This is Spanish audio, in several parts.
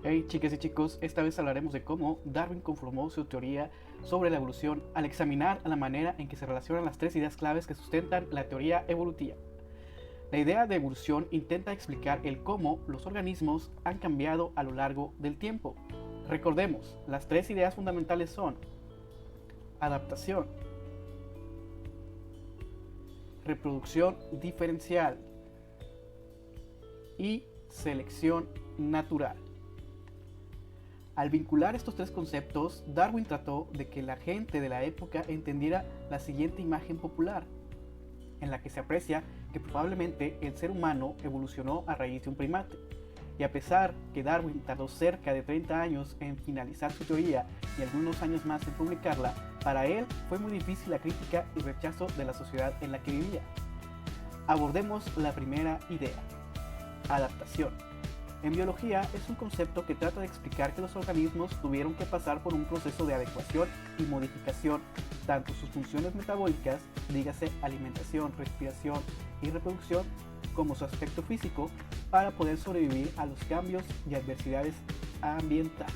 Hey chicas y chicos, esta vez hablaremos de cómo Darwin conformó su teoría sobre la evolución al examinar la manera en que se relacionan las tres ideas claves que sustentan la teoría evolutiva. La idea de evolución intenta explicar el cómo los organismos han cambiado a lo largo del tiempo. Recordemos, las tres ideas fundamentales son adaptación, reproducción diferencial y selección natural. Al vincular estos tres conceptos, Darwin trató de que la gente de la época entendiera la siguiente imagen popular, en la que se aprecia que probablemente el ser humano evolucionó a raíz de un primate. Y a pesar que Darwin tardó cerca de 30 años en finalizar su teoría y algunos años más en publicarla, para él fue muy difícil la crítica y rechazo de la sociedad en la que vivía. Abordemos la primera idea, adaptación. En biología es un concepto que trata de explicar que los organismos tuvieron que pasar por un proceso de adecuación y modificación, tanto sus funciones metabólicas, dígase alimentación, respiración y reproducción, como su aspecto físico, para poder sobrevivir a los cambios y adversidades ambientales.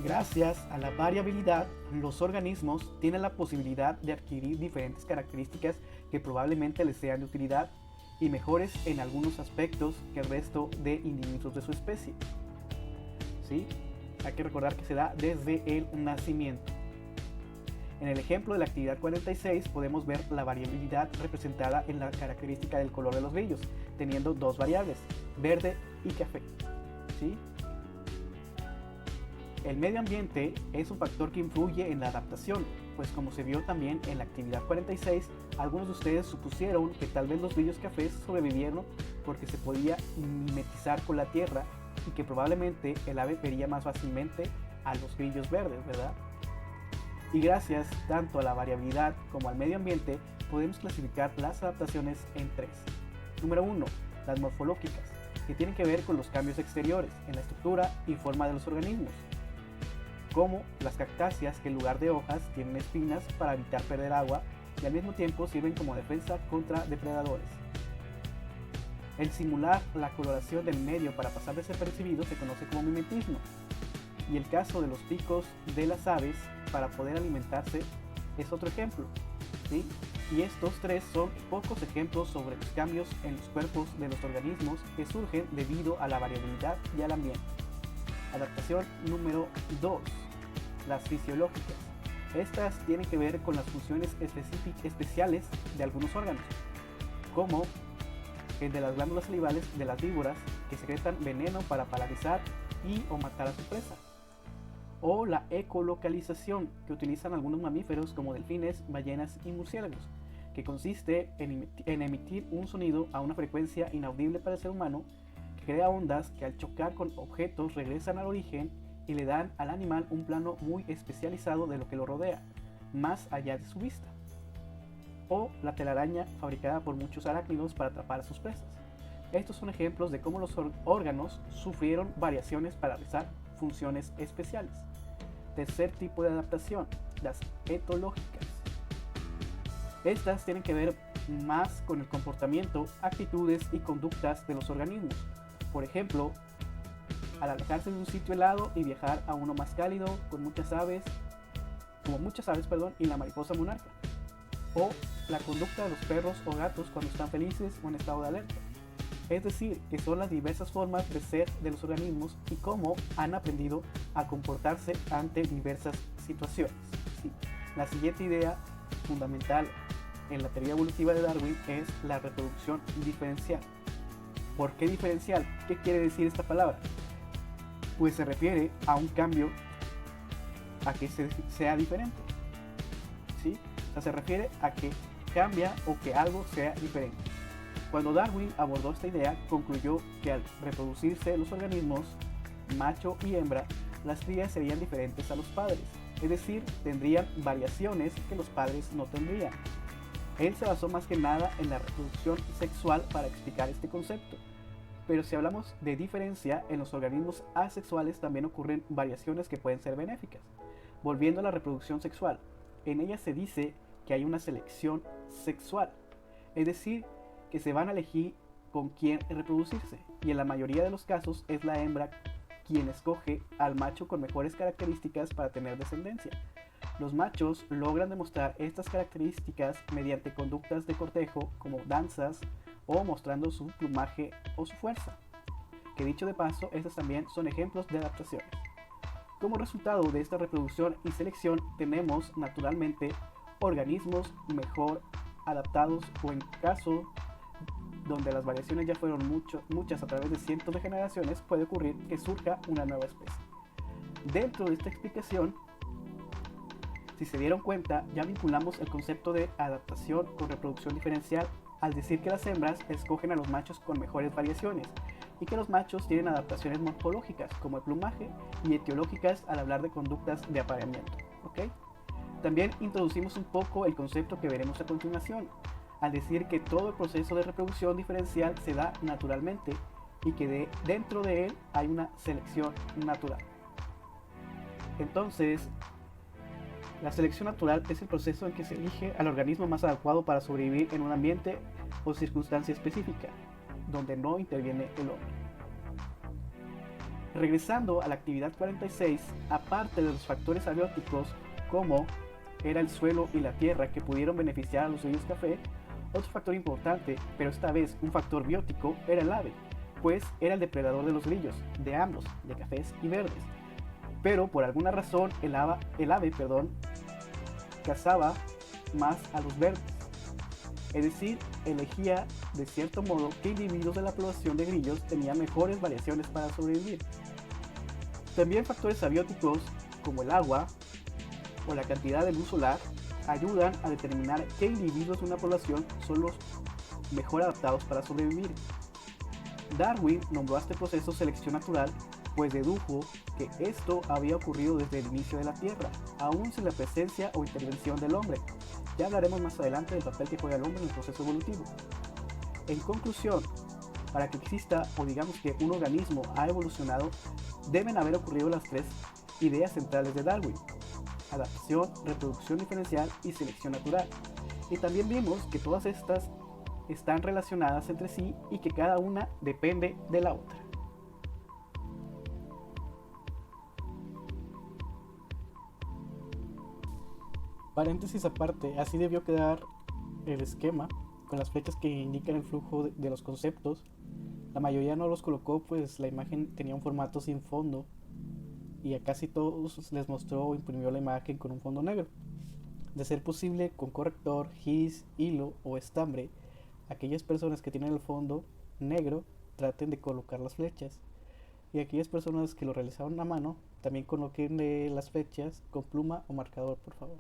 Gracias a la variabilidad, los organismos tienen la posibilidad de adquirir diferentes características que probablemente les sean de utilidad y mejores en algunos aspectos que el resto de individuos de su especie. ¿Sí? Hay que recordar que se da desde el nacimiento. En el ejemplo de la actividad 46 podemos ver la variabilidad representada en la característica del color de los brillos, teniendo dos variables, verde y café. ¿Sí? El medio ambiente es un factor que influye en la adaptación, pues como se vio también en la actividad 46, algunos de ustedes supusieron que tal vez los brillos cafés sobrevivieron porque se podía mimetizar con la tierra y que probablemente el ave vería más fácilmente a los grillos verdes, ¿verdad? Y gracias tanto a la variabilidad como al medio ambiente, podemos clasificar las adaptaciones en tres. Número 1. Las morfológicas, que tienen que ver con los cambios exteriores en la estructura y forma de los organismos, como las cactáceas que en lugar de hojas tienen espinas para evitar perder agua y al mismo tiempo sirven como defensa contra depredadores. El simular la coloración del medio para pasar desapercibido se conoce como mimetismo. Y el caso de los picos de las aves para poder alimentarse es otro ejemplo. ¿Sí? Y estos tres son pocos ejemplos sobre los cambios en los cuerpos de los organismos que surgen debido a la variabilidad y al ambiente. Adaptación número 2. Las fisiológicas. Estas tienen que ver con las funciones especiales de algunos órganos, como el de las glándulas salivales de las víboras que secretan veneno para paralizar y o matar a su presa, o la ecolocalización que utilizan algunos mamíferos como delfines, ballenas y murciélagos, que consiste en emitir un sonido a una frecuencia inaudible para el ser humano, que crea ondas que al chocar con objetos regresan al origen y le dan al animal un plano muy especializado de lo que lo rodea, más allá de su vista. O la telaraña fabricada por muchos arácnidos para atrapar a sus presas. Estos son ejemplos de cómo los órganos sufrieron variaciones para realizar funciones especiales. Tercer tipo de adaptación, las etológicas. Estas tienen que ver más con el comportamiento, actitudes y conductas de los organismos. Por ejemplo, al alejarse de un sitio helado y viajar a uno más cálido, con muchas aves, y la mariposa monarca. O la conducta de los perros o gatos cuando están felices o en estado de alerta. Es decir, que son las diversas formas de ser de los organismos y cómo han aprendido a comportarse ante diversas situaciones. Sí. La siguiente idea fundamental en la teoría evolutiva de Darwin es la reproducción diferencial. ¿Por qué diferencial? ¿Qué quiere decir esta palabra? Pues se refiere a un cambio a que sea diferente. ¿Sí? O sea, se refiere a que cambia o que algo sea diferente. Cuando Darwin abordó esta idea, concluyó que al reproducirse los organismos, macho y hembra, las crías serían diferentes a los padres, es decir, tendrían variaciones que los padres no tendrían. Él se basó más que nada en la reproducción sexual para explicar este concepto. Pero si hablamos de diferencia, en los organismos asexuales también ocurren variaciones que pueden ser benéficas. Volviendo a la reproducción sexual, en ella se dice que hay una selección sexual, es decir, que se van a elegir con quién reproducirse, y en la mayoría de los casos es la hembra quien escoge al macho con mejores características para tener descendencia. Los machos logran demostrar estas características mediante conductas de cortejo como danzas o mostrando su plumaje o su fuerza, que dicho de paso, estos también son ejemplos de adaptaciones. Como resultado de esta reproducción y selección tenemos naturalmente organismos mejor adaptados, o en caso donde las variaciones ya fueron muchas a través de cientos de generaciones, puede ocurrir que surja una nueva especie. Dentro de esta explicación, si se dieron cuenta, ya vinculamos el concepto de adaptación con reproducción diferencial al decir que las hembras escogen a los machos con mejores variaciones y que los machos tienen adaptaciones morfológicas como el plumaje y etiológicas al hablar de conductas de apareamiento. ¿Okay? También introducimos un poco el concepto que veremos a continuación, al decir que todo el proceso de reproducción diferencial se da naturalmente y que dentro de él hay una selección natural. Entonces, la selección natural es el proceso en que se elige al organismo más adecuado para sobrevivir en un ambiente o circunstancia específica, donde no interviene el hombre. Regresando a la actividad 46, aparte de los factores abióticos como era el suelo y la tierra que pudieron beneficiar a los grillos café, otro factor importante, pero esta vez un factor biótico, era el ave, pues era el depredador de los grillos, de ambos, de cafés y verdes. Pero por alguna razón el ave cazaba más a los verdes, es decir, elegía de cierto modo qué individuos de la población de grillos tenían mejores variaciones para sobrevivir. También factores abióticos como el agua o la cantidad de luz solar ayudan a determinar qué individuos de una población son los mejor adaptados para sobrevivir. Darwin nombró a este proceso selección natural, pues dedujo que esto había ocurrido desde el inicio de la Tierra, aún sin la presencia o intervención del hombre. Ya hablaremos más adelante del papel que juega el hombre en el proceso evolutivo. En conclusión, para que exista o digamos que un organismo ha evolucionado, deben haber ocurrido las tres ideas centrales de Darwin: adaptación, reproducción diferencial y selección natural. Y también vimos que todas estas están relacionadas entre sí y que cada una depende de la otra. Paréntesis aparte, así debió quedar el esquema, con las flechas que indican el flujo de los conceptos. La mayoría no los colocó, pues la imagen tenía un formato sin fondo y a casi todos les mostró o imprimió la imagen con un fondo negro. De ser posible, con corrector, gis, hilo o estambre, aquellas personas que tienen el fondo negro traten de colocar las flechas, y aquellas personas que lo realizaron a mano también coloquen las flechas con pluma o marcador, por favor.